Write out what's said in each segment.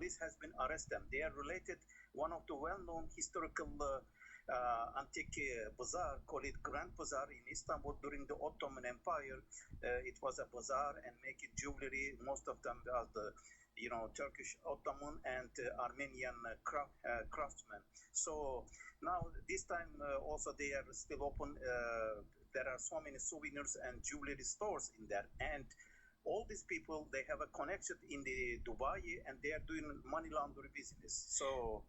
police has been arrested them. They are related one of the well-known historical antique bazaar, called it Grand Bazaar in Istanbul during the Ottoman Empire. It was a bazaar and making jewelry. Most of them are the Turkish Ottoman and Armenian craftsmen. So now this time also they are still open. There are so many souvenirs and jewelry stores in there, and all these people, they have a connection in the Dubai, and they are doing money laundering business. So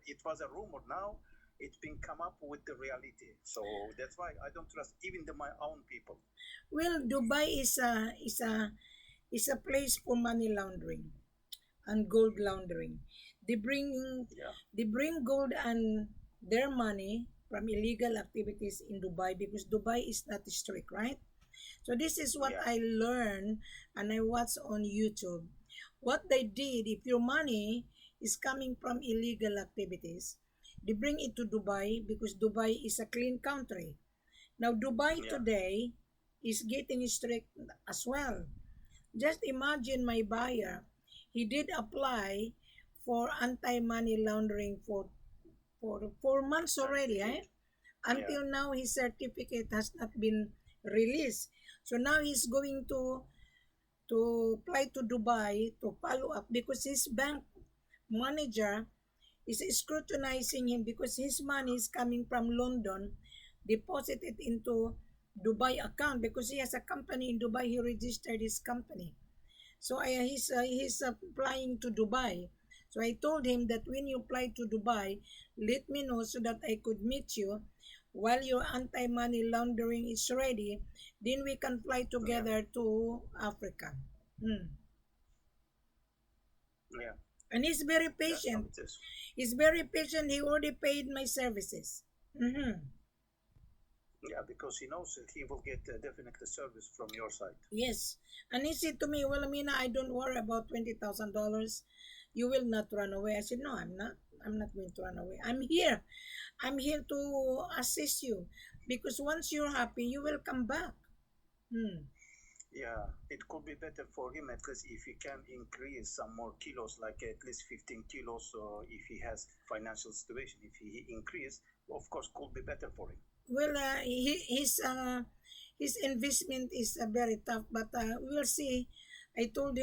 it was a rumor. Now it's been come up with the reality. So that's why I don't trust even my own people. Well, Dubai is a place for money laundering and gold laundering. They bring Yeah. they bring gold and their money from illegal activities in Dubai because Dubai is not strict, right? So this is what Yeah. I learned and I watched on YouTube. What they did, if your money is coming from illegal activities, they bring it to Dubai because Dubai is a clean country. Now Dubai Yeah. today is getting strict as well. Just imagine my buyer. He did apply for anti-money laundering for 4 months already, eh? Certificate. Yeah. Until now, his certificate has not been released. So now he's going to apply to Dubai to follow up because his bank manager is scrutinizing him because his money is coming from London, deposited into Dubai account because he has a company in Dubai. He registered his company. So he's applying to Dubai. So I told him that when you apply to Dubai, let me know so that I could meet you while your anti-money laundering is ready. Then we can fly together to Africa. Hmm. Yeah. And he's very That's how patient. it is. He's very patient. He already paid my services. Mm-hmm. Yeah, because he knows that he will get definitely service from your side. Yes. And he said to me, well, Amina, I don't worry about $20,000. You will not run away. I said, no, I'm not. I'm not going to run away. I'm here. I'm here to assist you. Because once you're happy, you will come back. Hmm. Yeah, it could be better for him at least if he can increase some more kilos, like at least 15 kilos. So if he has financial situation, if he increase, of course, could be better for him. Well, his investment is very tough, but we'll see. I told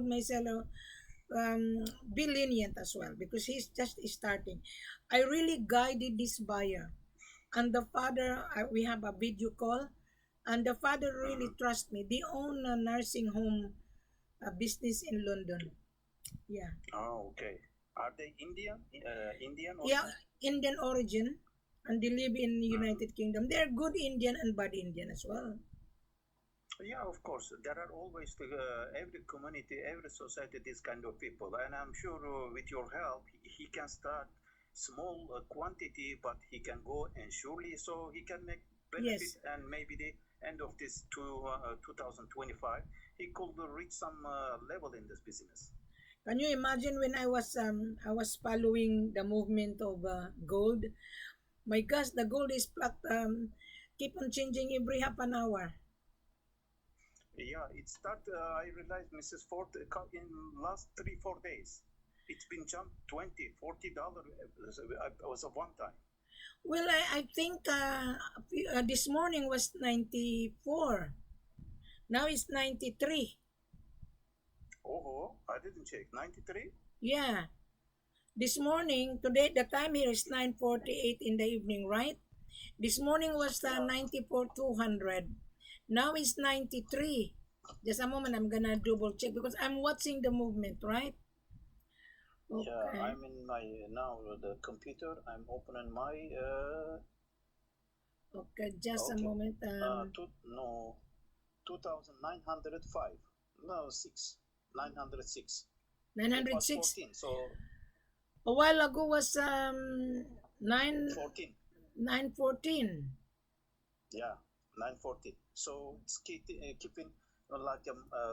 my seller, be lenient as well because he's just starting. I really guided this buyer, and the father. We have a video call, and the father really Mhm. trusts me. They own a nursing home, business in London. Yeah, Oh, okay. Are they Indian? Indian yeah, origin? Indian origin, and they live in Mhm. United Kingdom. They're good Indian and bad Indian as well. Yeah, of course. There are always every community, every society, this kind of people. And I'm sure with your help, he can start small quantity, but he can go and surely so he can make benefit. Yes. And maybe the end of this 2025, he could reach some level in this business. Can you imagine when I was following the movement of gold? My gosh, the gold is keep on changing every half an hour. Yeah, it start. I realized Mrs. Ford in last 3 4 days. It's been jumped 20 $40. It was a one time. Well, I think this morning was 94. Now it's 93. Oh, I didn't check. 93? Yeah. This morning, today, the time here is 9:48 in the evening, right? This morning was Yeah. 94 200. Now it's 93. Just a moment, I'm gonna double check because I'm watching the movement, right? Yeah, Okay. I'm in my now the computer. I'm opening my Okay, just a okay. moment. No 2,905. No 6 906. It was 906. 14. So A while ago was 9 14. 914. Yeah, 914. So it's keeping like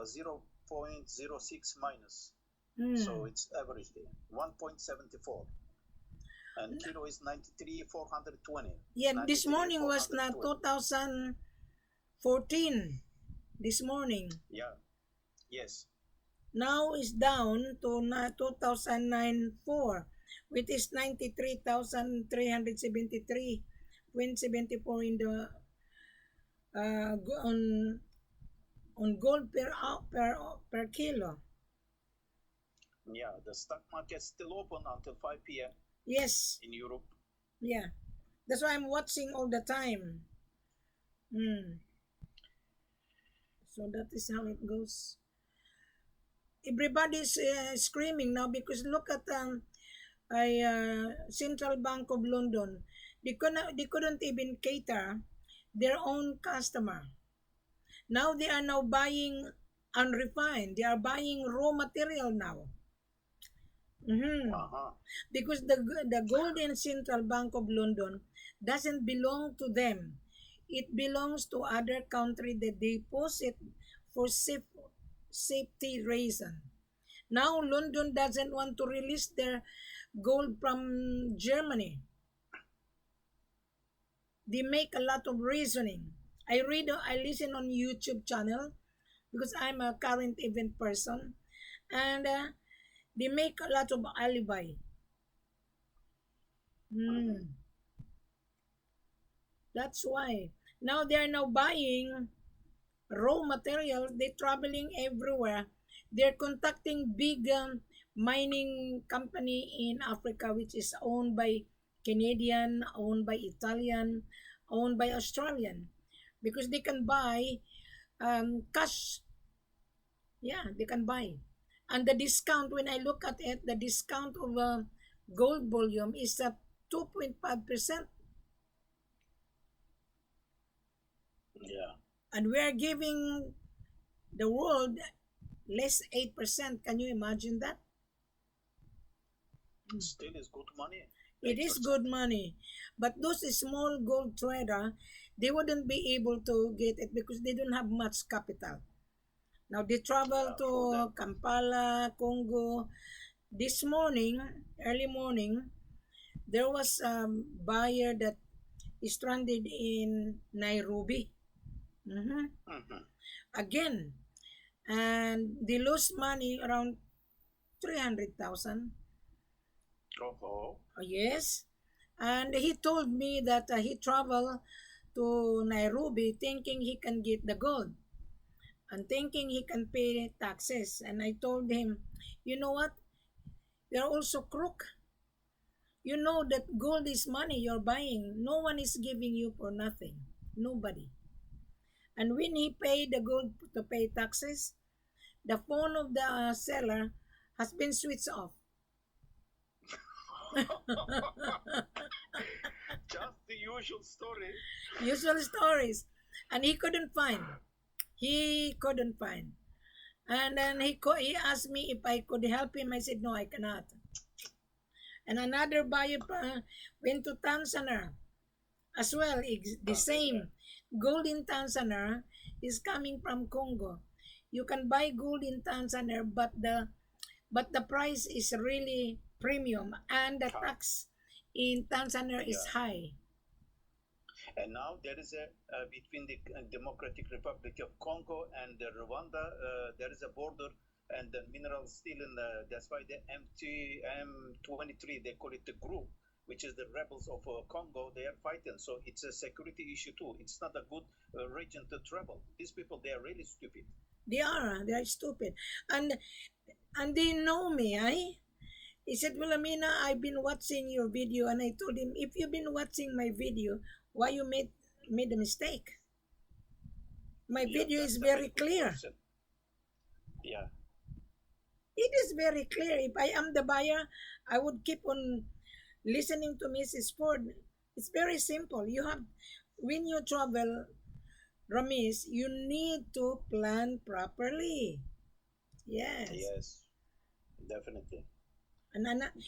0.06 minus. So Hmm. it's average there 1.74. And kilo is 93 420. Yeah, this 93 morning was na 420. 2014. This morning. Yeah. Yes. now is down to 2009-4, which is 93,373.74 in the on gold per kilo. Yeah, the stock market still open until 5 p.m. Yes, in Europe. yeah. That's why I'm watching all the time. Hmm. So that is how it goes. Everybody's screaming now because look at Central Bank of London. They couldn't even cater their own customer. Now they are now buying unrefined. They are buying raw material now. Mhm. Uh-huh. Because the gold in Central Bank of London doesn't belong to them. It belongs to other country that deposit for safety reason. Now London doesn't want to release their gold from Germany. They make a lot of reasoning. I listen on YouTube channel because I'm a current event person, and they make a lot of alibi. Mhm. Hmm. That's why. Now they're now buying raw materials. They're traveling everywhere. They're contacting big mining company in Africa, which is owned by Canadian, owned by Italian, owned by Australian, because they can buy cash. Yeah, they can buy. And the discount, when I look at it, the discount of gold volume is at 2.5%. Yeah. And we're giving the world less 8%. Can you imagine that? Still is good money. It is 8%. good money. But those small gold trader, they wouldn't be able to get it because they don't have much capital. Now they travel Yeah, for to them. Kampala, Congo. This morning, early morning, there was a buyer that is stranded in Nairobi. Mhm. Mhm. Again, and they lost money around 300,000. Oh. Yes. And he told me that he traveled to Nairobi thinking he can get the gold and thinking he can pay taxes. And I told him, you know what? You're also crook. You know that gold is money you're buying. No one is giving you for nothing. Nobody. And when he paid the gold to pay taxes, the phone of the seller has been switched off. Just the usual story. Usual stories. And he couldn't find. And then he asked me if I could help him. I said, no, I cannot. And another buyer went to Tanzania as well. The Tanzania. same. Gold in Tanzania is coming from Congo. You can buy gold in Tanzania, but the price is really premium and the High. tax in Tanzania is Yeah. high. And now there is a between the Democratic Republic of Congo and Rwanda, there is a border, and the minerals still in the. That's why the M23 they call it the group, which is the rebels of Congo. They are fighting, so it's a security issue too. It's not a good region to travel. These people they are really stupid. They are stupid. And they know me, eh? He said, Wilhelmina, I've been watching your video. And I told him, if you've been watching my video, why you made a mistake? My Yeah, video is that's a very very good clear. question. Yeah, It is very clear. If I am the buyer, I would keep on listening to Mrs. Ford. It's very simple. When you travel, Ramis, you need to plan properly. Yes. yes, definitely. And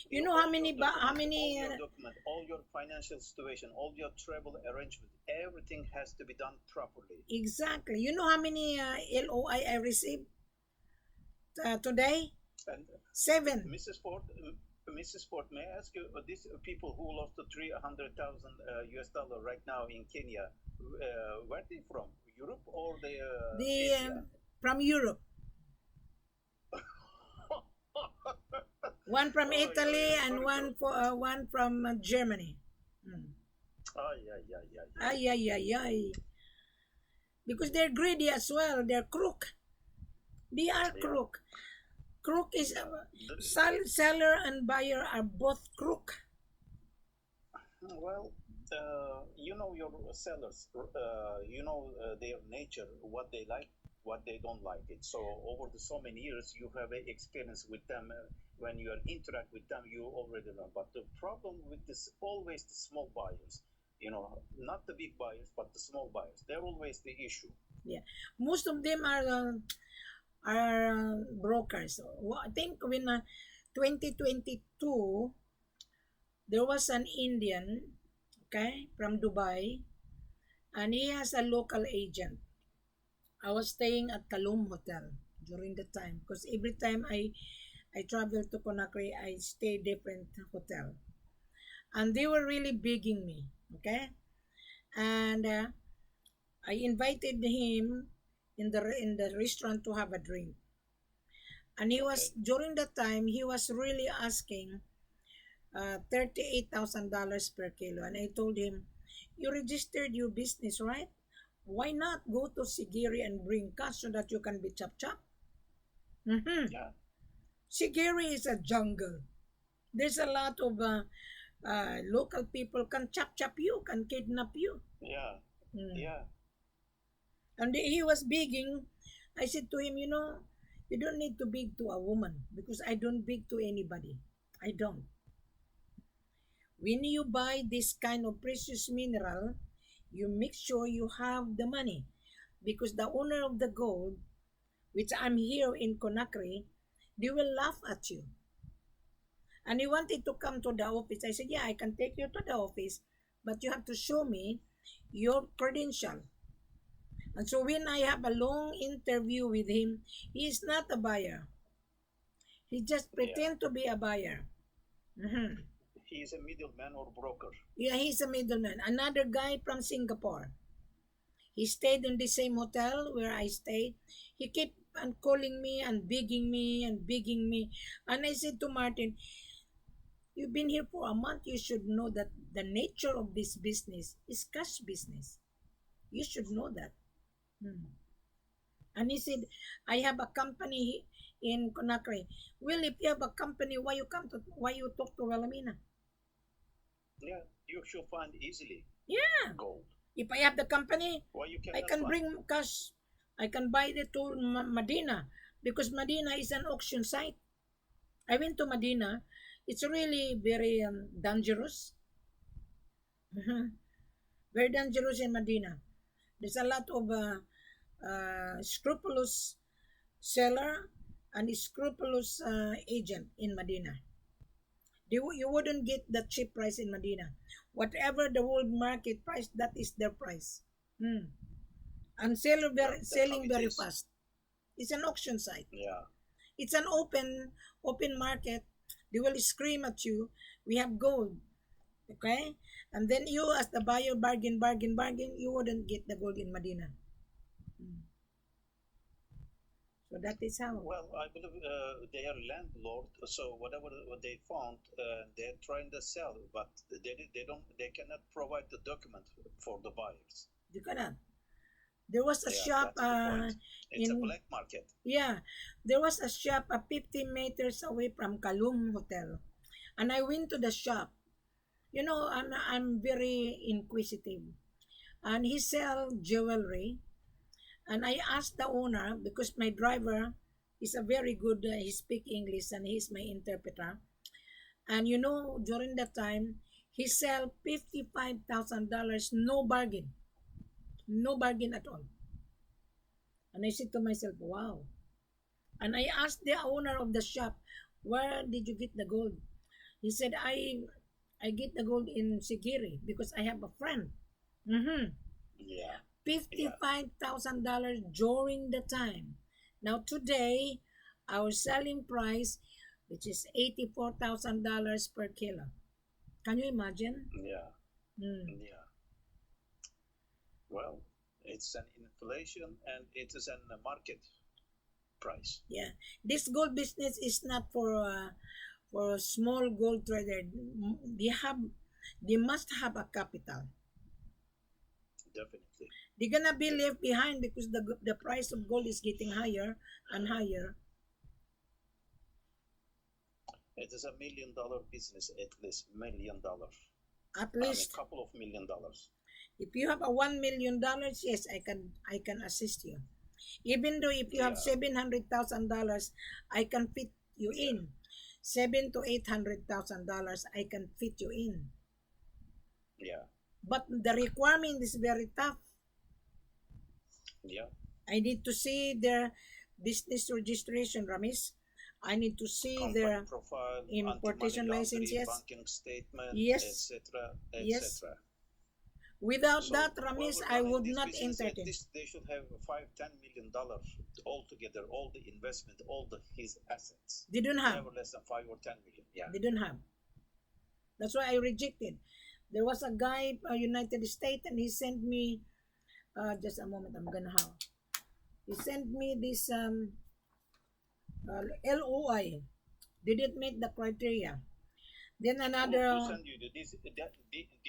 you know All your how document, many all your financial situation, all your travel arrangement, everything has to be done properly. exactly. You know how many LOI I received today? And 7. Mrs. Ford, may I ask you, these people who lost the 300,000 US dollar right now in Kenya, where they from? Europe or the The Asia? from Europe. One from Oh, Italy you're and sorry, bro. one from Germany. Mm. Oh, yeah, yeah, yeah, yeah. Ay, ay, ay, ay. Because they're greedy as well. They're crook. They are Yeah, crook. Crook is yeah. seller and buyer are both crook. Well, you know your sellers, their nature, what they like, what they don't like it. So over the so many years, you have a experience with them. When you are interact with them, you already know. But the problem with this, always the small buyers, not the big buyers, but the small buyers. They're always the issue. Yeah, most of them are brokers. I think when 2022 there was an Indian, okay, from Dubai, and he has a local agent. I was staying at Kalum Hotel during the time because every time I travel to Conakry, I stay different hotel, and they were really begging me, okay, and I invited him in the restaurant to have a drink, and he was Okay. during that time he was really asking $38,000 per kilo, and I told him, "You registered your business, right? Why not go to Sigiri and bring cash so that you can be chop chop?" Mm-hmm. Yeah. Sigiri is a jungle. There's a lot of local people can chop chop you, can kidnap you. Yeah. Mm. Yeah. And he was begging. I said to him, you don't need to beg to a woman because I don't beg to anybody. I don't. When you buy this kind of precious mineral, you make sure you have the money because the owner of the gold, which I'm here in Conakry, they will laugh at you. And he wanted to come to the office. I said, yeah, I can take you to the office, but you have to show me your credential. And so when I have a long interview with him, he is not a buyer. He just Yeah. pretend to be a buyer. Mhm. He is a middleman or broker. Yeah, he's a middleman. Another guy from Singapore. He stayed in the same hotel where I stayed. He kept on calling me and begging me and begging me. And I said to Martin, you've been here for a month. You should know that the nature of this business is cash business. You should know that. Hmm. And he said, I have a company in Conakry. Well, if you have a company, why you talk to Wilhelmina? Yeah. You should find easily Yeah. gold. If I have the company, Why you I cannot can find? bring cash. I can buy it to Medina because Medina is an auction site. I went to Medina. It's really very dangerous. Very dangerous in Medina. There's a lot of scrupulous seller and scrupulous agent in Medina. You wouldn't get the cheap price in Medina. Whatever the world market price, that is their price. Hmm. And Yeah, that's how selling it very is. fast. It's an auction site. Yeah. It's an open market. They will scream at you. We have gold, okay? And then you, as the buyer, bargain, bargain, bargain. You wouldn't get the gold in Medina. Hmm. So that is how. Well, I believe they are landlord, so whatever what they found, they're trying to sell, but they cannot provide the document for the buyers. You cannot. There was a Yeah, shop that's the point. It's a in black market. yeah, there was a shop 50 meters away from Kalum Hotel, and I went to the shop. I'm very inquisitive, and he sell jewelry. And I asked the owner because my driver is a very good. He speak English and he's my interpreter. And during that time, he sell $55,000, no bargain at all. And I said to myself, wow. And I asked the owner of the shop, where did you get the gold? He said, I get the gold in Sigiri because I have a friend. Mm-hmm. Yeah, yeah, $55,000 during the time. Now today, our selling price, which is $84,000 per kilo. Can you imagine? yeah, Mm. yeah. Well, it's an inflation and it is a market price. Yeah, this gold business is not for a small gold trader, they must have a capital. Definitely. They're gonna be left behind because the price of gold is getting higher and higher. It is $1 million business, at least $1 million. At I mean, least couple of $1 million. if you have a $1 million, yes, I can assist you. Even though if you have Yeah. $700,000, I can fit you Yeah. in. $700,000 to $800,000, I can fit you in. Yeah. But the requirement is very tough. Yeah. I need to see their business registration, Ramis. I need to see Company their profile, importation anti-money license, laundering, yes. banking statement, Yes. etc., Yes. etc. Without So that, Ramis, whoever I running would this not business, at entertain. least they should have $5-10 million altogether, all the investment, his assets. They don't have. Never less than 5 or 10 million. Yeah. They don't have. That's why I rejected. There was a guy, United States, and he sent me, just a moment, I'm gonna have. He sent me this LOI. Didn't meet the criteria. Then Who another, send you this?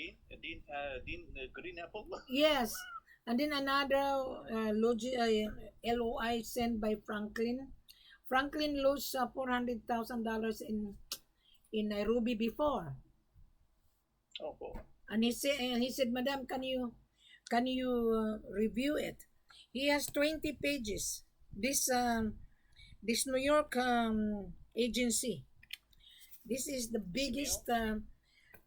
Dean Green Apple? yes, and then another LOI sent by Franklin. Franklin lost $400,000 in Nairobi before, Oh, boy. and he said, Madam, can you review it? He has 20 pages. This New York agency. This is the biggest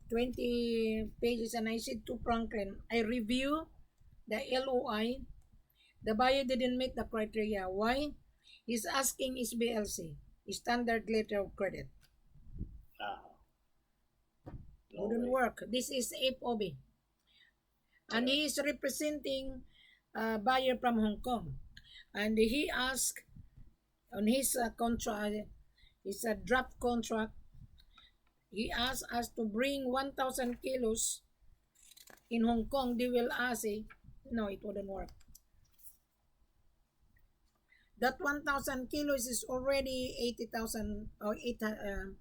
20 pages, and I said to Franklin, I review the LOI. The buyer didn't meet the criteria. Why? He's asking SBLC, Standard Letter of Credit. No Wouldn't way. work. This is FOB. And Yeah. he is representing a buyer from Hong Kong. And he asked on his contract, it's a draft contract, he asked us to bring 1,000 kilos in Hong Kong. They will ask, no, it wouldn't work. That 1,000 kilos is already 80,000 or 8,000.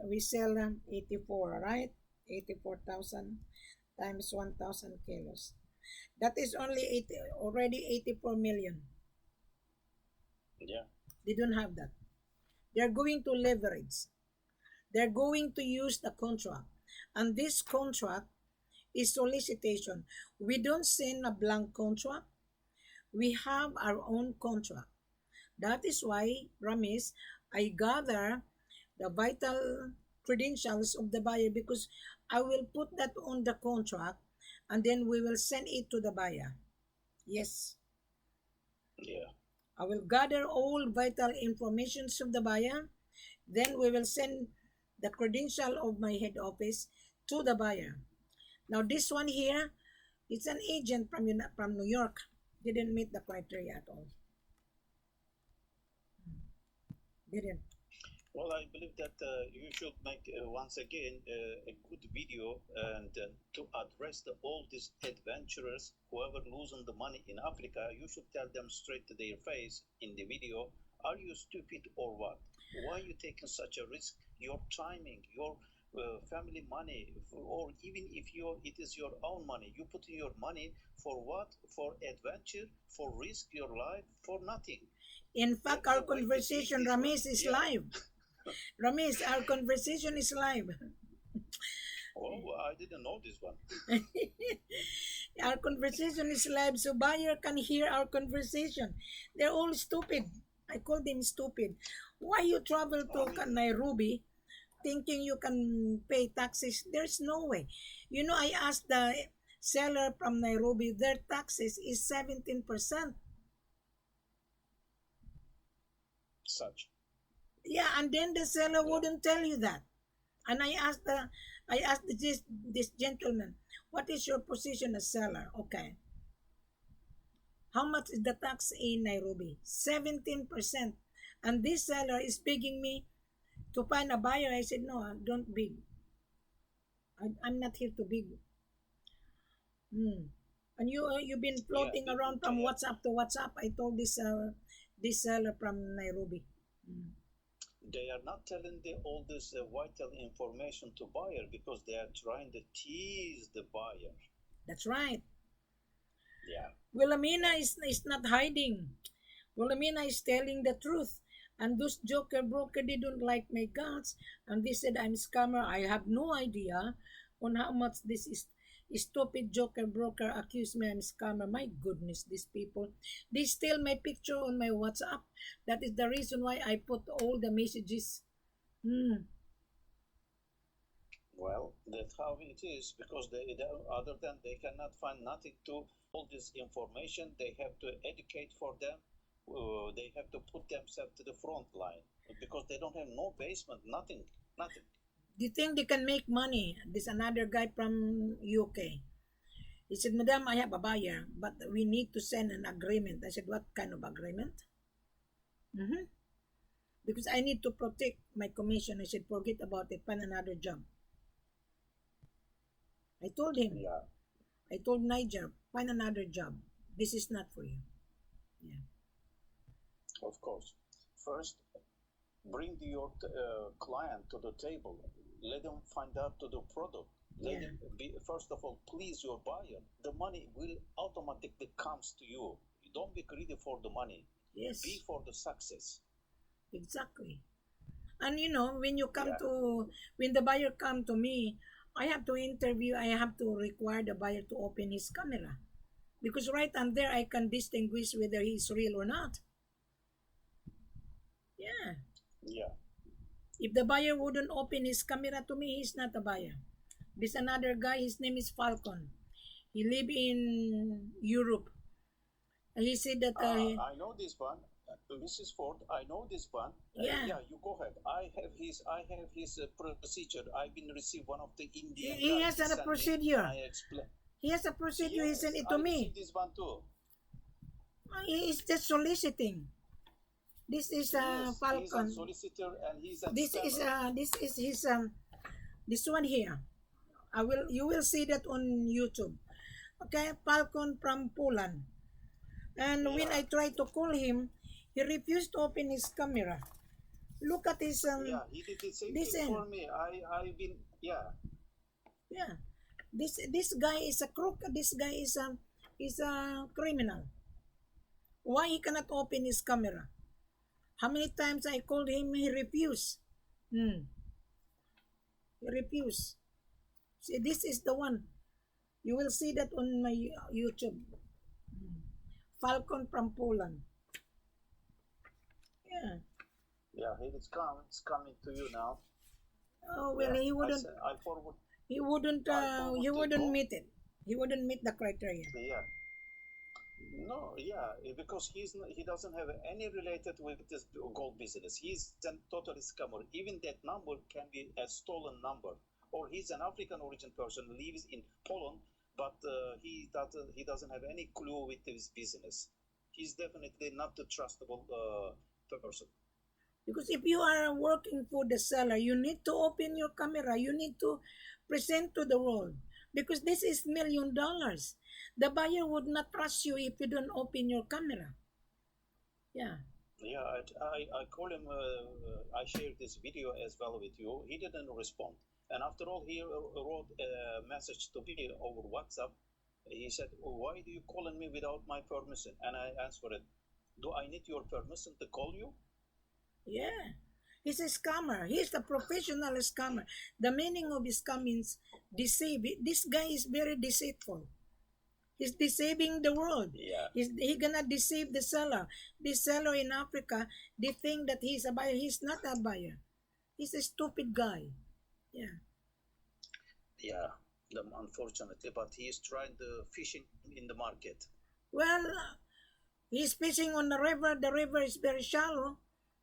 We sell 84, right? 84,000 times 1,000 kilos. That is only already 84 million. Yeah. They don't have that. They're going to leverage. They're going to use the contract. And this contract is solicitation. We don't send a blank contract. We have our own contract. That is why, Ramis, I gather the vital credentials of the buyer, because I will put that on the contract and then we will send it to the buyer. Yes. Yeah. I will gather all vital information of the buyer. Then we will send the credential of my head office to the buyer. Now this one here, it's an agent from New York. Didn't meet the criteria at all. Didn't. Well, I believe that you should make once again a good video and to address all these adventurers, whoever losing the money in Africa. You should tell them straight to their face in the video: are you stupid or what? Why are you taking such a risk? Your timing, your family money, or even if it is your own money, you put in your money for what? For adventure, for risk your life, for nothing. In fact, our conversation, Ramis, is Yeah. live. Ramis, our conversation is live. Oh, I didn't know this one. Our conversation is live, so buyer can hear our conversation. They're all stupid. I call them stupid. Why you travel to Nairobi thinking you can pay taxes? There's no way. You know, I asked the seller from Nairobi, their taxes is 17%. Such. Yeah, and then the seller wouldn't tell you that. And I asked this gentleman, what is your position as seller? Okay. How much is the tax in Nairobi? 17%. And this seller is begging me to find a buyer. I said, no, don't beg. I'm not here to beg. And you've been floating around from WhatsApp to WhatsApp. I told this seller from Nairobi. they are not telling all this vital information to buyer because they are trying to tease the buyer. That's right. Yeah. Wilhelmina is not hiding. Wilhelmina is telling the truth. And those joker broker, they don't like my guts. And they said I'm scammer. I have no idea on how much this is. Stupid joker broker accuse me I'm scammer. My goodness, these people. They steal my picture on my WhatsApp. That is the reason why I put all the messages. Hmm. Well, that's how it is because other than they cannot find nothing to all this information, they have to educate for them. They have to put themselves to the front line because they don't have no basement, nothing, nothing. Do you think they can make money? This another guy from UK. He said, Madam, I have a buyer, but we need to send an agreement. I said, what kind of agreement? Mm-hmm. Because I need to protect my commission. I said, forget about it, find another job. I told him, Yeah, I told Niger, find another job. This is not for you. Yeah. of course. First, bring your client to the table. Let them find out to the product. Let Yeah. them be, first of all, please your buyer. The money will automatically comes to you. Don't be greedy for the money. Yes, Be for the success. exactly. And you know, when you come Yeah. to, when the buyer come to me, I have to interview, I have to require the buyer to open his camera. Because right on there, I can distinguish whether he's real or not. Yeah. Yeah. If the buyer wouldn't open his camera to me, he's not a buyer. There's another guy, his name is Falcon. He live in Europe. He said that, I know this one. Mrs. Ford, I know this one. yeah, Yeah, you go ahead. I have his procedure. I've been received one of the Indian he guys. has a Sent me, procedure. I explain. He has a procedure, he Yes, sent it I to me. received this one too. He is just soliciting. This is Yes, he's a Falcon. solicitor and he's a This is scammer. his this one here. You will see that on YouTube. Okay, Falcon from Poland. And when I Yeah, tried to call him, he refused to open his camera. Look at his yeah, he did the same this thing for me. I've been, yeah, yeah. This guy is a crook. This guy is a criminal. Why he cannot open his camera? How many times I called him, he refused. Hmm. He refused. See, this is the one. You will see that on my YouTube. Hmm. Falcon from Poland. Yeah. yeah, it's coming to you now. Oh well, Yeah, he wouldn't. I forward, He wouldn't. I forward He the wouldn't gold. meet it. He wouldn't meet the criteria. Yeah. No, yeah, because he doesn't have any related with this gold business. He's a total scammer. Even that number can be a stolen number. Or he's an African origin person, lives in Poland, but he doesn't have any clue with his business. He's definitely not a trustable person. Because if you are working for the seller, you need to open your camera. You need to present to the world. Because this is $1,000,000. The buyer would not trust you if you don't open your camera. Yeah. Yeah, I call him. I shared this video as well with you. He didn't respond, and after all, he wrote a message to me over WhatsApp. He said, "Why do you calling me without my permission?" And I answered, "Do I need your permission to call you?" Yeah. He's a scammer. He's a professional scammer. The meaning of scam means deceive. This guy is very deceitful. He's deceiving the world. Yeah, He gonna deceive the seller. This seller in Africa, they think that he's a buyer. He's not a buyer. He's a stupid guy. Yeah. yeah. Unfortunately, but he is trying to fishing in the market. Well, he's fishing on the river. The river is very shallow,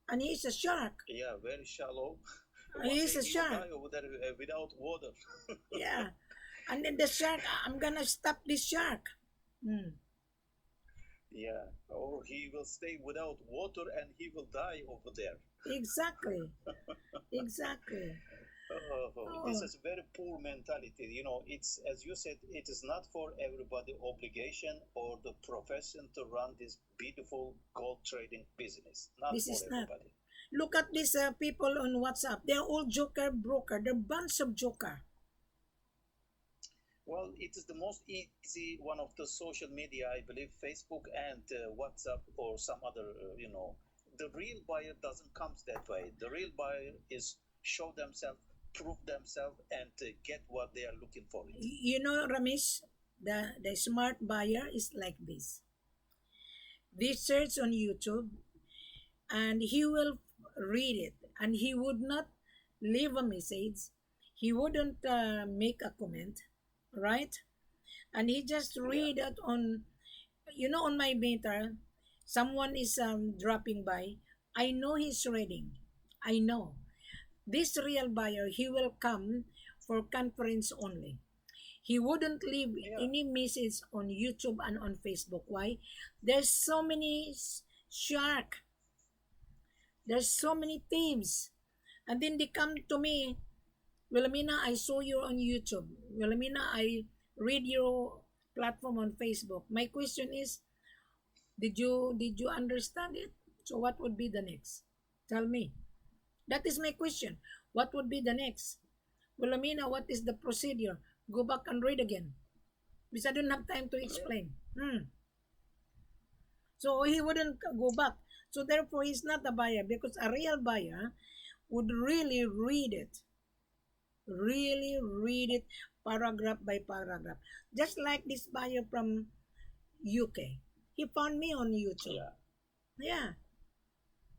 and he's a shark. Yeah, very shallow. One He is day a he will shark. die over there without water. Yeah. And then the shark, I'm gonna stop this shark. Hmm. Yeah, or he will stay without water and he will die over there. Exactly. Exactly. This Oh, is very poor mentality. You know, it's as you said, it is not for everybody obligation or the profession to run this beautiful gold trading business. Not this for is not. everybody. Look at these people on WhatsApp. They're all joker broker. They're bunch of joker. Well, it is the most easy one of the social media, I believe, Facebook and WhatsApp or some other, The real buyer doesn't come that way. The real buyer is show themselves, prove themselves, and get what they are looking for. You know, Ramesh, the smart buyer is like this. They search on YouTube and he will read it and he would not leave a message. He wouldn't make a comment, right? And he just Yeah, read it on, on my meter. Someone is dropping by. I know he's reading. I know. This real buyer, he will come for conference only. He wouldn't leave yeah, any message on YouTube and on Facebook. Why? There's so many shark. There's so many thieves. And then they come to me, Wilhelmina, I saw you on YouTube. Wilhelmina, I read your platform on Facebook. My question is, did you understand it? So what would be the next? Tell me. That is my question. What would be the next? Wilhelmina, what is the procedure? Go back and read again. Because I don't have time to yeah, explain. So he wouldn't go back. So therefore, he's not a buyer because a real buyer would really read it paragraph by paragraph. Just like this buyer from UK. He found me on YouTube. yeah, Yeah.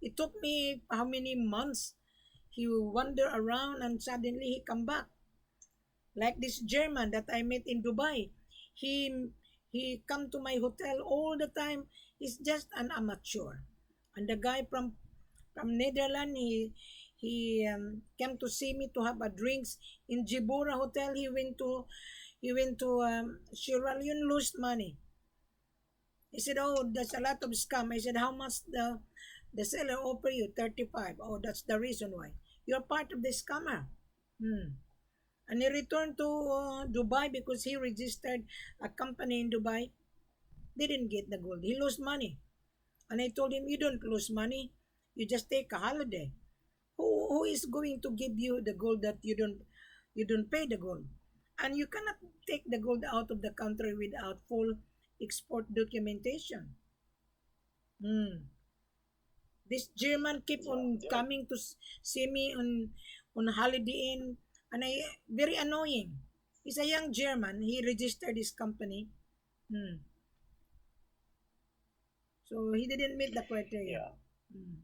It took me how many months? He wander around and suddenly he come back. Like this German that I met in Dubai. He he come to my hotel all the time. He's just an amateur. And the guy from Netherlands, he came to see me to have a drinks in Jibura Hotel. He went to Sierra Leone, lost money. He said, "Oh, that's a lot of scam." I said, "How much the seller offer you? 35. Oh, that's the reason why. You're part of the scammer." Hmm. And he returned to Dubai because he registered a company in Dubai. Didn't get the gold. He lost money. And I told him, "You don't lose money. You just take a holiday. Who is going to give you the gold that you don't pay the gold? And you cannot take the gold out of the country without full export documentation." Hmm. This German keep yeah. on There, coming to see me on Holiday Inn, and I very annoying. He's a young German. He registered his company. Hmm. So he didn't meet the criteria. yeah. Hmm.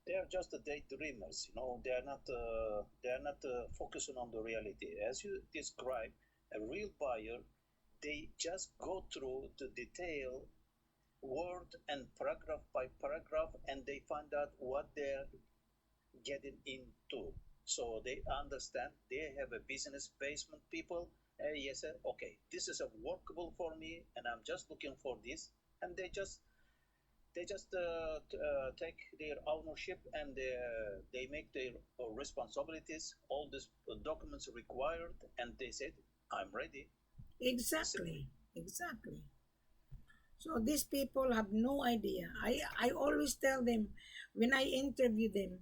They are just the daydreamers. They are not focusing on the reality. As you described, a real buyer, they just go through the detail, word and paragraph by paragraph, and they find out what they're getting into. So they understand they have a business basement people. Yes, okay, this is a workable for me, and I'm just looking for this, and they just take their ownership and they make their responsibilities, all these documents required, and they said, "I'm ready." Simple. Exactly. Exactly. So these people have no idea. I always tell them when I interview them,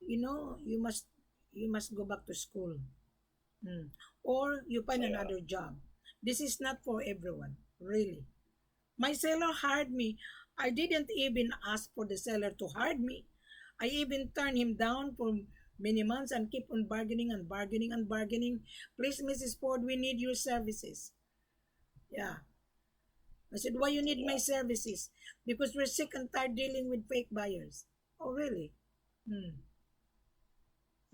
you must go back to school. Hmm. Or you find Yeah, another job. This is not for everyone, really. My seller hired me. I didn't even ask for the seller to hire me. I even turned him down for many months and keep on bargaining and bargaining and bargaining. "Please, Mrs. Ford, we need your services." Yeah. I said, "Why you need my yeah, services?" "Because we're sick and tired dealing with fake buyers." "Oh, really?" Hmm.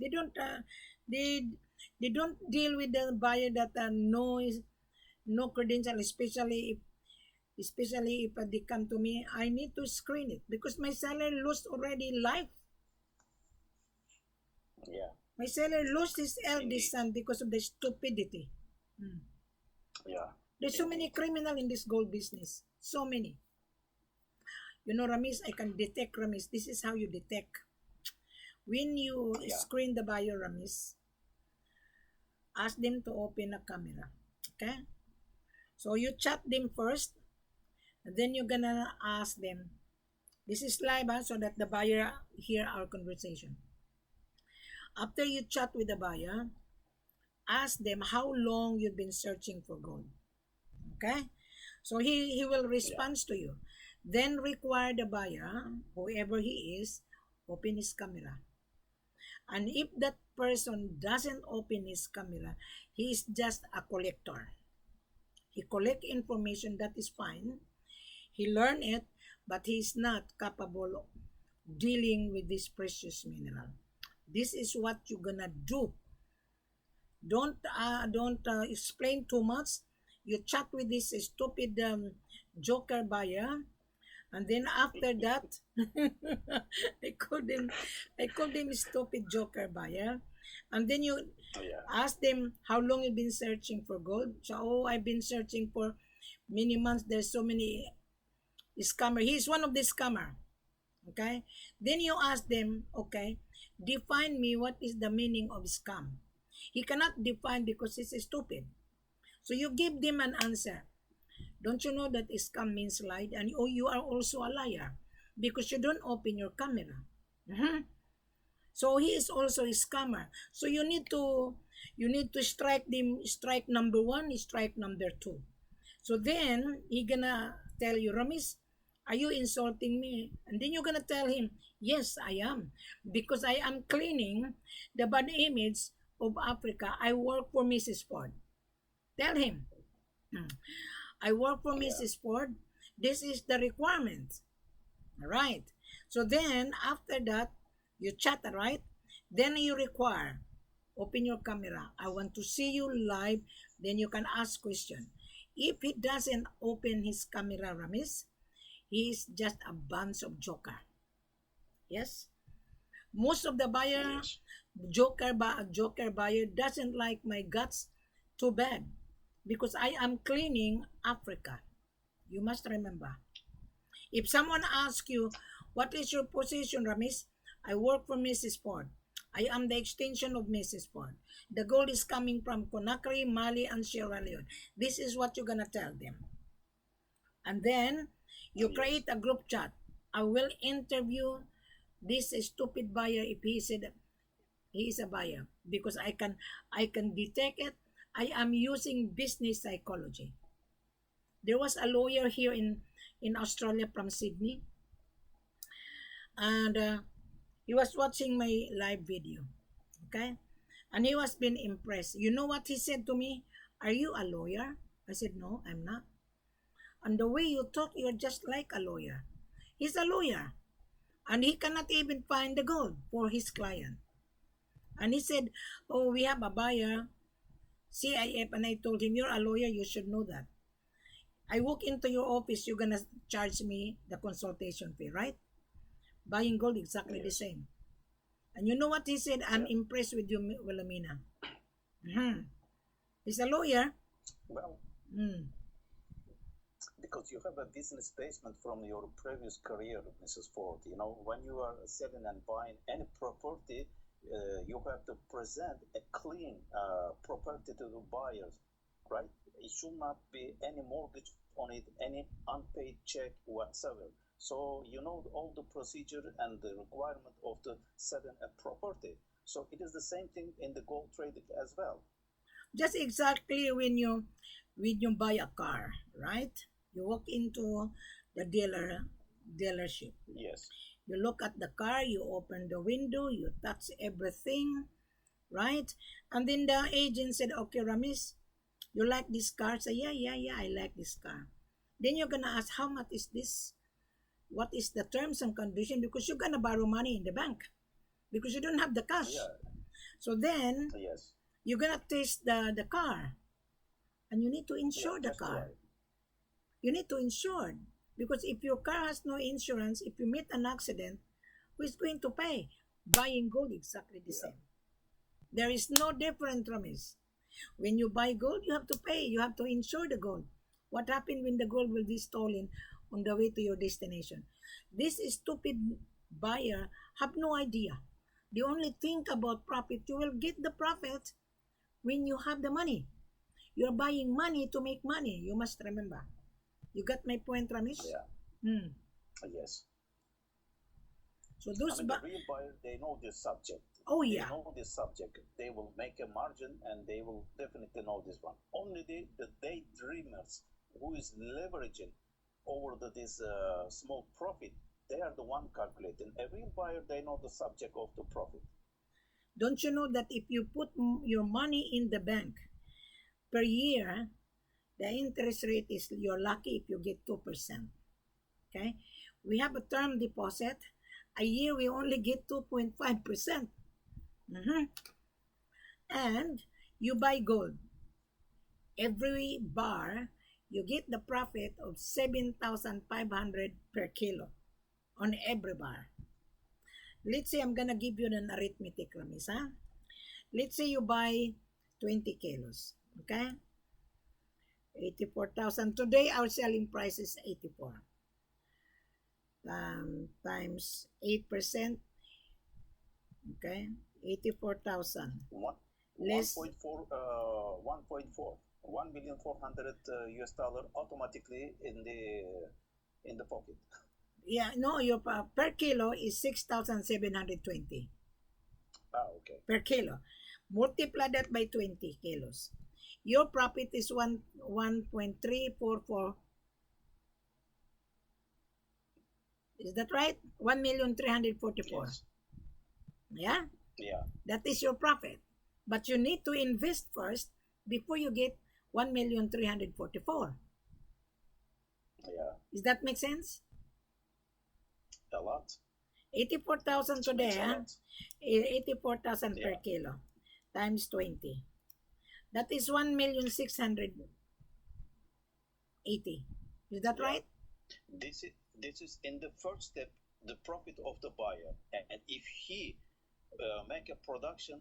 They don't. They don't deal with the buyer that no credential, especially if they come to me. I need to screen it because my seller lost already life. yeah, My seller lost his eldest indeed. son because of the stupidity. Hmm. Yeah, There's so many indeed. criminal in this gold business. So many. Ramis, I can detect, Ramis. This is how you detect. When you Yeah, screen the buyer, Ramis, ask them to open a camera. Okay? So you chat them first, and then you're gonna ask them, This is live, so that the buyer hear our conversation. After you chat with the buyer, ask them how long you've been searching for gold. Okay? So he will Yeah. respond to you. Then require the buyer, whoever he is, open his camera. And if that person doesn't open his camera, he is just a collector. He collect information, that is fine. He learn it, but he is not capable of dealing with this precious mineral. This is what you're gonna do. Don't explain too much. You chat with this stupid joker buyer, and then after that, I called him, stupid joker buyer, and then you Yeah. ask them how long you've been searching for gold. So, oh, I've been searching for many months. There's so many scammer. He's one of the scammer. Okay. Then you ask them, okay, define me what is the meaning of scam. He cannot define because he's stupid. So you give them an answer. Don't you know that scam means lie? And oh, you are also a liar because you don't open your camera. Mhm. So he is also a scammer. So you need to strike number one, strike number two. So then he gonna tell you, Ramis, are you insulting me? And then you're gonna tell him, yes, I am, because I am cleaning the bad image of Africa. I work for Mrs. Ford. Tell him, I work for Yeah. Mrs. Ford. This is the requirement. All right. So then after that, you chat, right? Then you require, open your camera. I want to see you live. Then you can ask question. If he doesn't open his camera, Ramis, he is just a bunch of joker. Yes. Most of the buyer, Yes. joker buyer doesn't like my guts too bad because I am cleaning Africa. You must remember. If someone asks you, what is your position, Ramis? I work for Mrs. Ford. I am the extension of Mrs. Ford. The gold is coming from Conakry, Mali, and Sierra Leone. This is what you're going to tell them. And then you Yes. create a group chat. I will interview this stupid buyer if he said he is a buyer because I can detect it. I am using business psychology. There was a lawyer here in Australia from Sydney, and he was watching my live video, okay, and he was being impressed. You know what he said to me? Are you a lawyer? I said, no, I'm not. And the way you talk, you're just like a lawyer. He's a lawyer, and he cannot even find the gold for his client. And he said, oh, we have a buyer, CIF, and I told him, you're a lawyer, you should know that. I walk into your office, you're gonna charge me the consultation fee, right? Buying gold, exactly the Yes. same. And you know what he said? I'm Yeah. impressed with you, Wilhelmina. Mhm. He's a lawyer. Well, Mm. because you have a business basement from your previous career, Mrs. Ford. You know, when you are selling and buying any property, you have to present a clean property to the buyers, right? It should not be any mortgage on it, any unpaid check whatsoever. So you know all the procedure and the requirement of the selling a property. So it is the same thing in the gold trading as well. Just exactly when you buy a car, right? You walk into the dealership. Yes. You look at the car, you open the window, you touch everything, right? And then the agent said, okay, Ramis, you like this car? Say, yeah, yeah, yeah, I like this car. Then you're gonna ask, how much is this? What is the terms and condition? Because you're gonna borrow money in the bank because you don't have the cash. Yeah. So then Yes. you're gonna test the car, and you need to Yeah. insure the That's car. right. You need to insure because if your car has no insurance, if you meet an accident, who is going to pay? Buying gold, exactly the Yeah. same. There is no different, Ramis. When you buy gold, you have to pay. You have to insure the gold. What happened when the gold will be stolen on the way to your destination? This stupid buyer have no idea. They only think about profit. You will get the profit when you have the money. You're buying money to make money. You must remember. You got my point, Ramis? Yeah. Hmm. Yes. So I those mean, the real buyer, they know this subject. oh They yeah, know this subject. They will make a margin and they will definitely know this one. Only the daydreamers who is leveraging over this small profit, they are the one calculating. A real buyer, they know the subject of the profit. don't you know that if you put your money in the bank per year, the interest rate is you're lucky if you get 2%. Okay, we have a term deposit. A year we only get 2.5%. Mhm. And you buy gold. Every bar, you get the profit of 7,500 per kilo on every bar. Let's say I'm gonna give you an arithmetic, Ramis, huh? Let's say you buy 20 kilos, okay? 84,000. Today, our selling price is 84. Times 8%, okay? 84,000. One, Less, 1.4, 1.4, 1,400,000 US dollar automatically in the pocket. yeah, no, your per kilo is 6,720 Okay. per kilo. Multiply that by 20 kilos. Your profit is 1.344. Is that right? 1,344,000. Yes. Yeah, Yeah. that is your profit. But you need to invest first before you get 1,344,000. Yeah. Does that make sense? A lot. 84,000 It today, makes a huh? lot. 84,000 per Yeah. kilo times 20. That is 1,680,000. Is that Yeah. right? This is in the first step the profit of the buyer, and if he make a production,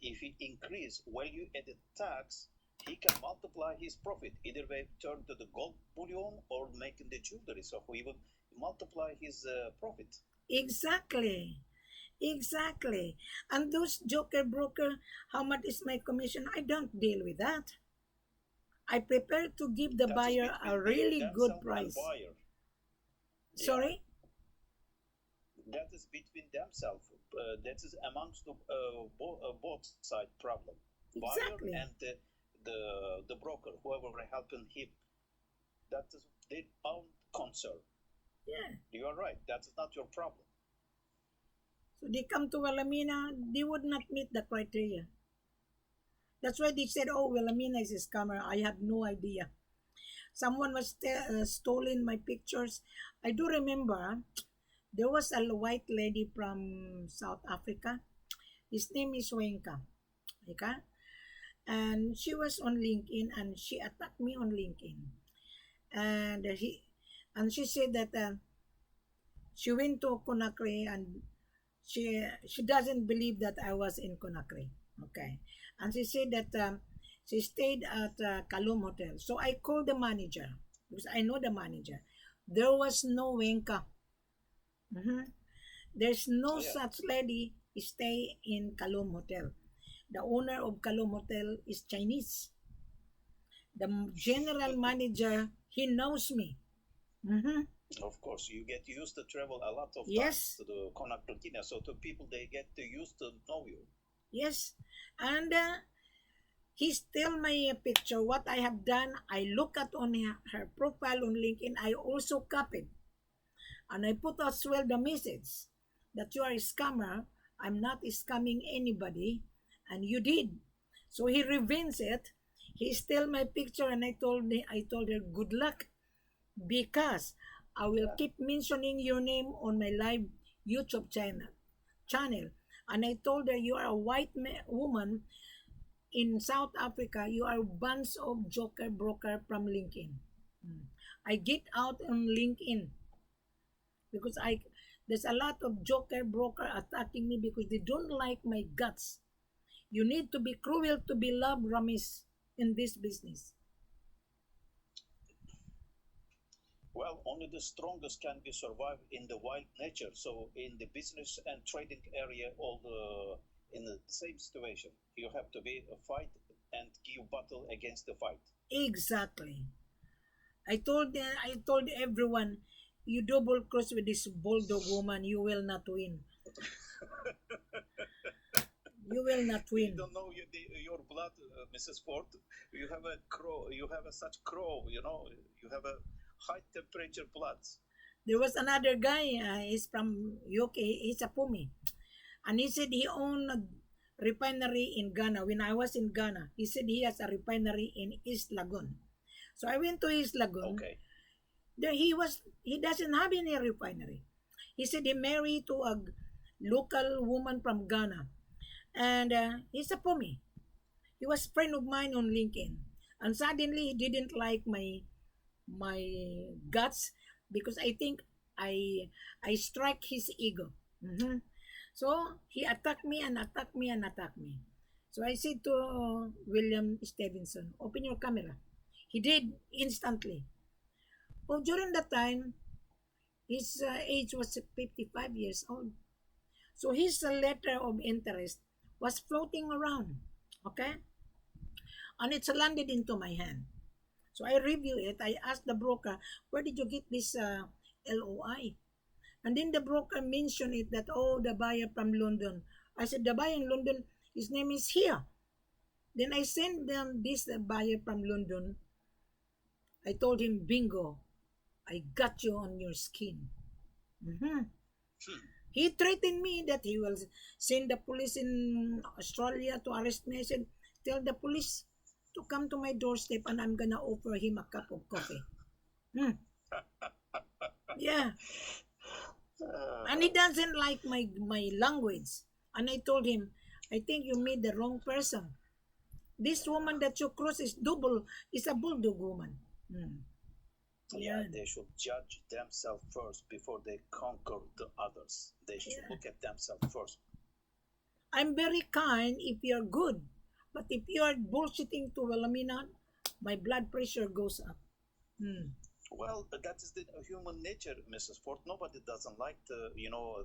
if he increase value added tax, he can multiply his profit either way, turn to the gold bullion or making the jewelry. So he will multiply his profit. Exactly. Exactly. And those joker broker, how much is my commission? I don't deal with that. I prepare to give the That is buyer a between really good themselves and price. buyer. Yeah, Sorry? that is between themselves. That is amongst both side problem. Buyer Exactly. and the broker, whoever helping him. That is their own concern. Yeah. You are right. That is not your problem. So they come to Wilhelmina, they would not meet the criteria. That's why they said, oh, Wilhelmina is a scammer. I have no idea. Someone was stolen my pictures. I do remember there was a white lady from South Africa. His name is Wenka. Okay? And she was on LinkedIn and she attacked me on LinkedIn. And she said that she went to Conakry and she doesn't believe that I was in Conakry. Okay. And she said that she stayed at Kalum Hotel. So I called the manager because I know the manager. There was no Wenka. Mhm. There's no Yeah. such lady stay in Kalum Hotel. The owner of Kalum Hotel is Chinese. The general manager, he knows me. Mhm. Of course, you get used to travel a lot of times Yes, to the Conakry, Guinea. So to people, they get used to know you. yes. And he still my picture. What I have done, I look at on her profile on LinkedIn. I also copied. And I put as well the message that you are a scammer. I'm not scamming anybody. And you did. So he revenge it. He stole my picture and I told her good luck because I will Yeah. keep mentioning your name on my live YouTube channel. And I told her you are a white woman in South Africa. You are a bunch of joker broker from LinkedIn. Mm. I get out on LinkedIn because I there's a lot of joker broker attacking me because they don't like my guts. You need to be cruel to be loved, Ramis, in this business. Well, only the strongest can be survived in the wild nature. So in the business and trading area, all the in the same situation, you have to be a fight and give battle against the fight. Exactly. I told everyone, You double cross with this bulldog woman, you will not win. You will not You win. don't know your blood, Mrs. Ford. You have a crow. You have a such crow. You know. You have a high temperature blood. There was another guy, he's from UK, he's a Pumi. And he said he owned a refinery in Ghana. When I was in Ghana, he said he has a refinery in East Lagoon. So I went to East Lagoon. Okay. There he doesn't have any refinery. He said he married to a local woman from Ghana. And he's a Pumi. He was a friend of mine on LinkedIn. And suddenly he didn't like my guts because I think I strike his ego. Mhm. So he attacked me and attacked me and attacked me. So I said to William Stevenson, open your camera. He did instantly. Well, during that time, his age was 55 years old. So his letter of interest was floating around. Okay? And it's landed into my hand. So I review it. I asked the broker, where did you get this LOI? And then the broker mentioned it that, oh, the buyer from London. I said, the buyer in London, his name is here. Then I sent them this buyer from London. I told him, bingo, I got you on your skin. Mhm. He threatened me that he will send the police in Australia to arrest me. I said, tell the police to come to my doorstep and I'm gonna offer him a cup of coffee. Hmm. Yeah. And he doesn't like my language. And I told him, I think you made the wrong person. This woman that you cross is a bulldog woman. Hmm. Yeah, Yeah. they should judge themselves first before they conquer the others. They should Yeah. look at themselves first. I'm very kind if you're good. But if you're bullshitting to Wilhelmina, my blood pressure goes up. Hmm. Well, that is the human nature, Mrs. Ford. Nobody doesn't like to,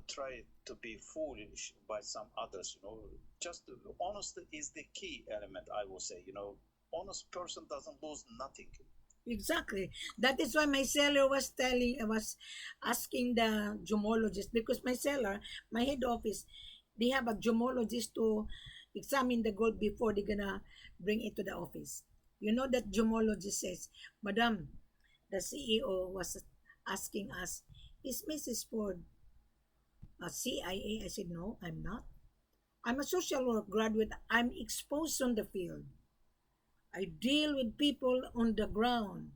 try to be foolish by some others. Just honesty is the key element, I will say. Honest person doesn't lose nothing. Exactly. That is why my seller was asking the gemologist because my seller, my head office, they have a gemologist to examine the gold before they're gonna bring it to the office. You know that gemologist says, Madam, the CEO was asking us, is Mrs. Ford a CIA? I said, no, I'm not. I'm a social work graduate. I'm exposed on the field. I deal with people on the ground.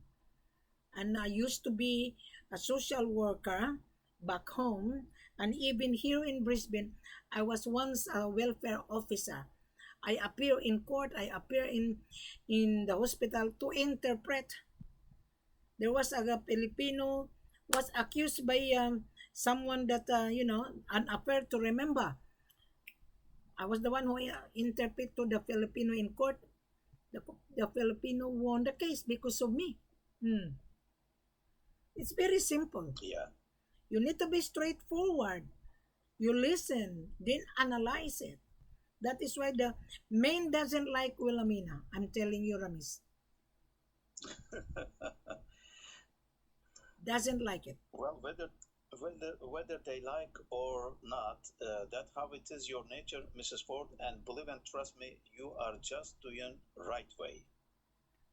And I used to be a social worker back home. And even here in Brisbane, I was once a welfare officer. I appear in court, I appear in the hospital to interpret. There was a Filipino was accused by someone that, an affair to remember. I was the one who interpret to the Filipino in court. The, the Filipino won the case because of me. Hmm. It's very simple. Yeah. You need to be straightforward. You listen, then analyze it. That is why the main doesn't like Wilhelmina. I'm telling you, Ramis. Doesn't like it. Well, whether they like or not, that how it is your nature, Mrs. Ford. And believe and trust me, you are just doing right way.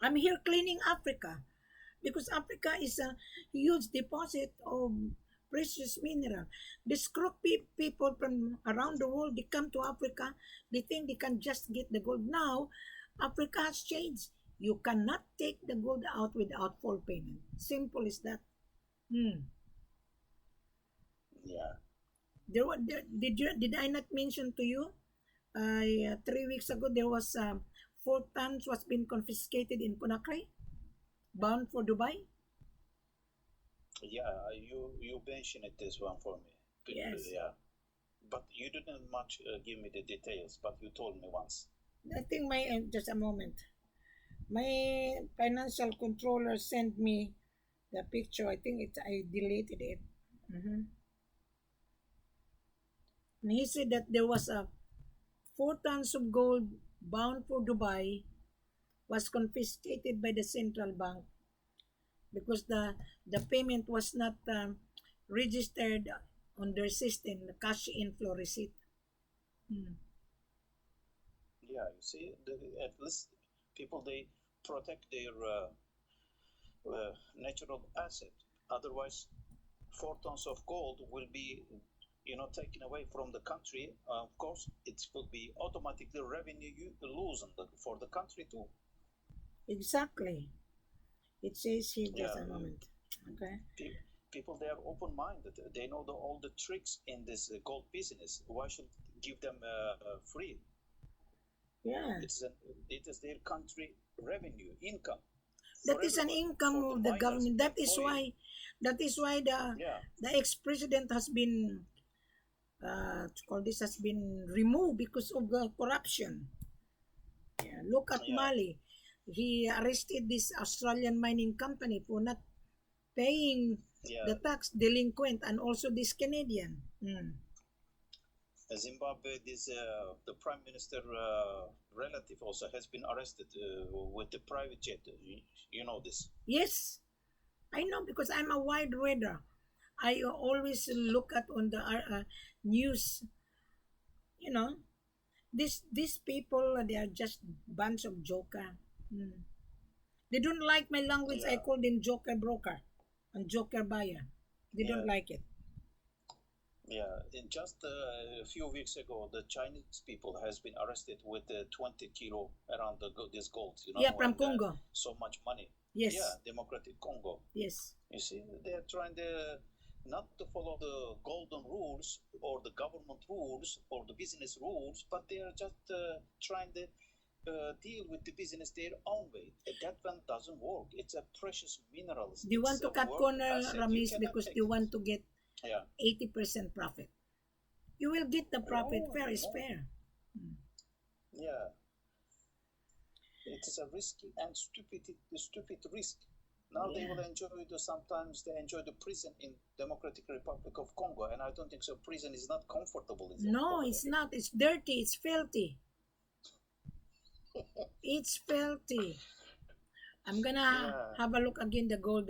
I'm here cleaning Africa because Africa is a huge deposit of precious mineral. These crook people from around the world, they come to Africa, they think they can just get the gold. Now, Africa has changed. You cannot take the gold out without full payment. Simple as that. Hmm. Yeah. Did I not mention to you? 3 weeks ago, there was 4 tons was being confiscated in Conakry, bound for Dubai. Yeah, you mentioned it this one for me. Yes. Yeah. But you didn't much give me the details, but you told me once. I think just a moment. My financial controller sent me the picture. I think I deleted it. Mhm. And he said that there was a 4 tons of gold bound for Dubai was confiscated by the central bank because the payment was not registered on their system, the cash inflow receipt. Mm. Yeah, you see, at least people they protect their natural asset. Otherwise, 4 tons of gold will be, taken away from the country. Of course, it will be automatically revenue you lose for the country too. Exactly. It says here, just Yeah, a moment. Okay. people they are open-minded. They know all the tricks in this gold business. Why should give them free? Yeah. It's a, it is their country revenue income That for is an everybody, income for the of the miners, government. employees. That is why Yeah, the ex-president has been to call this has been removed because of the corruption. Yeah, look at yeah, Mali. He arrested this Australian mining company for not paying yeah. the tax, delinquent, and also this Canadian. Mm. Zimbabwe, this the prime minister relative also has been arrested with the private jet. You know this. Yes, I know because I'm a wide reader. I always look at on the news. You know, these people they are just bunch of joker. Mm. They don't like my language. I Yeah, call them joker broker and joker buyer. They don't yeah, like it. yeah. In just a few weeks ago, the Chinese people has been arrested with 20 kilo around this gold. Yeah, from and Congo. so much money. Yeah, Yes, Democratic Congo. yes. You see, they are trying to not to follow the golden rules or the government rules or the business rules, but they are just trying to deal with the business their own way. That one doesn't work. It's a precious minerals. They want It's to a cut worth corner, asset. You Ramis, cannot because take they it. want to get Yeah. 80% profit. You will get the profit. No, Fair is no. fair. Yeah. It is a risky and stupid risk. Now they Yeah. will sometimes they enjoy the prison in Democratic Republic of Congo, and I don't think so. Prison is not comfortable No, over it's there. not. It's dirty. It's filthy. It's filthy. I'm gonna Yeah, have a look again the gold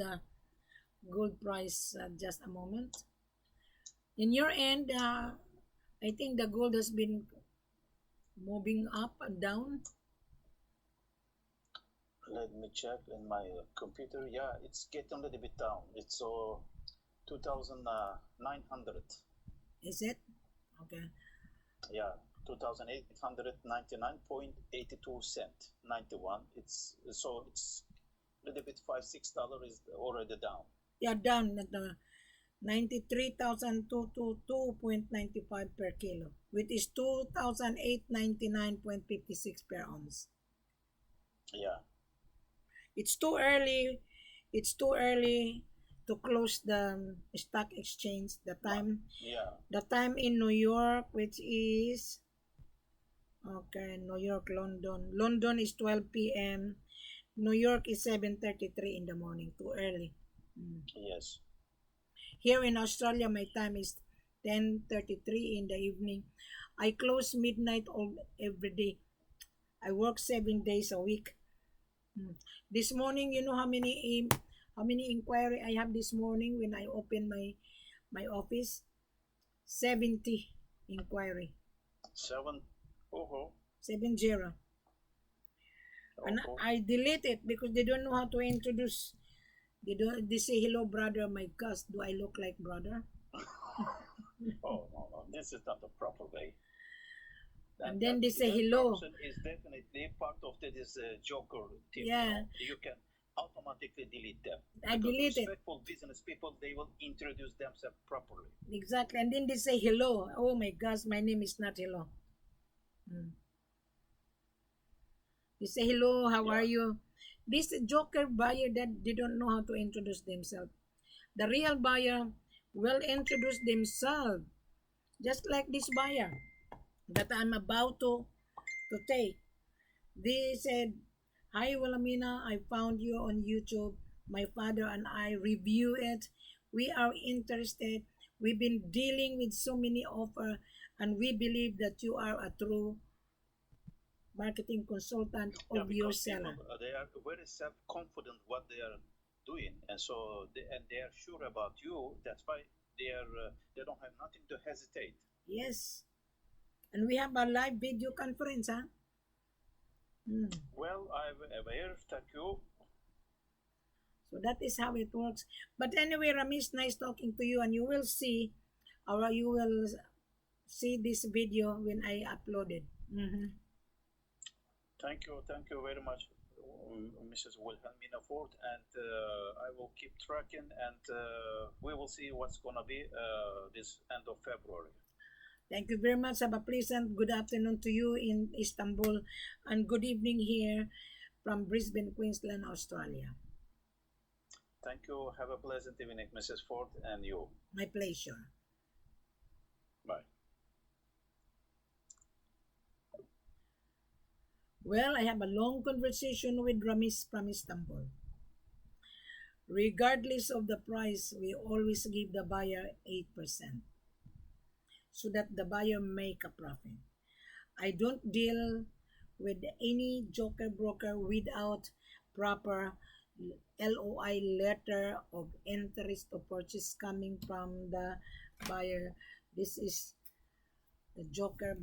price just a moment. In your end, I think the gold has been moving up and down. let me check in my computer. Yeah, it's getting a little bit down. It's 2,900. Is it? Okay. Yeah, 2,899.82 cent, 91. It's so it's a little bit $5-6 is already down. Yeah, down at the 93,222.95 per kilo, which is 2,899.56 per ounce. Yeah, It's too early. It's too early to close the stock exchange. yeah, The time in New York, which is okay, New York, London. London is 12 p.m. New York is 7:33 in the morning. Too early. Mm. yes, Here in Australia, my time is 10:33 in the evening. I close midnight every day. I work 7 days a week. Mm. This morning, you know how many inquiry I have this morning when I open my office? 70 inquiry. 7. Oh, 70. And oh, I delete it because they don't know how to introduce. They say hello brother. My gosh, do I look like brother? oh, no, this is not the proper way. And then they say that hello. person is definitely part of this Joker team. Yeah. You can automatically delete them. I Because delete it. respectful business people, they will introduce themselves properly. Exactly. And then they say hello. Oh my gosh, my name is not hello. Mm. They say hello, how are Yeah, you? This joker buyer that they don't know how to introduce themselves. The real buyer will introduce themselves, just like this buyer that I'm about to take. They said, "Hi Wilhelmina, I found you on YouTube. My father and I review it. We are interested. We've been dealing with so many offers, and we believe that you are a true marketing consultant yeah, of your because people seller." they are very self-confident what they are doing, and so they are sure about you. That's why they don't have nothing to hesitate. Yes. And we have a live video conference, huh? Mm. Well, I'm aware. Thank you. So that is how it works. But anyway, Ramesh, nice talking to you, and you will see, or you will see this video when I upload it. Mhm. Thank you very much, Mrs. Wilhelmina Ford, and I will keep tracking, and we will see what's gonna be this end of February. Thank you very much. Have a pleasant good afternoon to you in Istanbul, and good evening here from Brisbane, Queensland, Australia. Thank you. Have a pleasant evening, Mrs. Ford, and you. My pleasure. Bye. Well, I have a long conversation with Ramesh from Istanbul. Regardless of the price, we always give the buyer 8% so that the buyer make a profit. I don't deal with any joker broker without proper LOI, letter of interest of purchase, coming from the buyer. This is the joker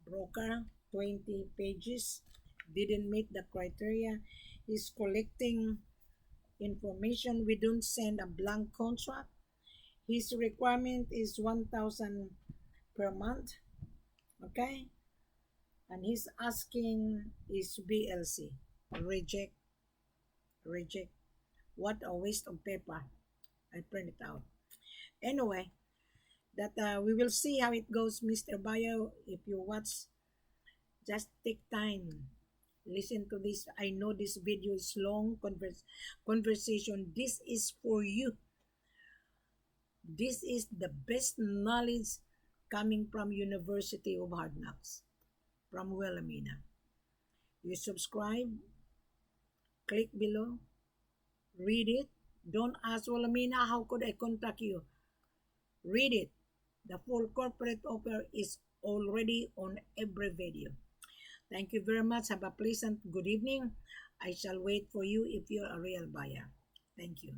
broker, 20 pages, didn't meet the criteria. He's collecting information. We don't send a blank contract. His requirement is 1,000 per month, okay? And he's asking is BLC. Reject. Reject. What a waste of paper. I print it out. Anyway, that we will see how it goes, Mr. Bayo. If you watch, just take time. Listen to this. I know this video is long conversation. This is for you. This is the best knowledge coming from University of Hard Knocks, from Wilhelmina. You subscribe, click below, read it. Don't ask Wilhelmina, how could I contact you? Read it. The full corporate offer is already on every video. Thank you very much. Have a pleasant good evening. I shall wait for you if you're a real buyer. Thank you.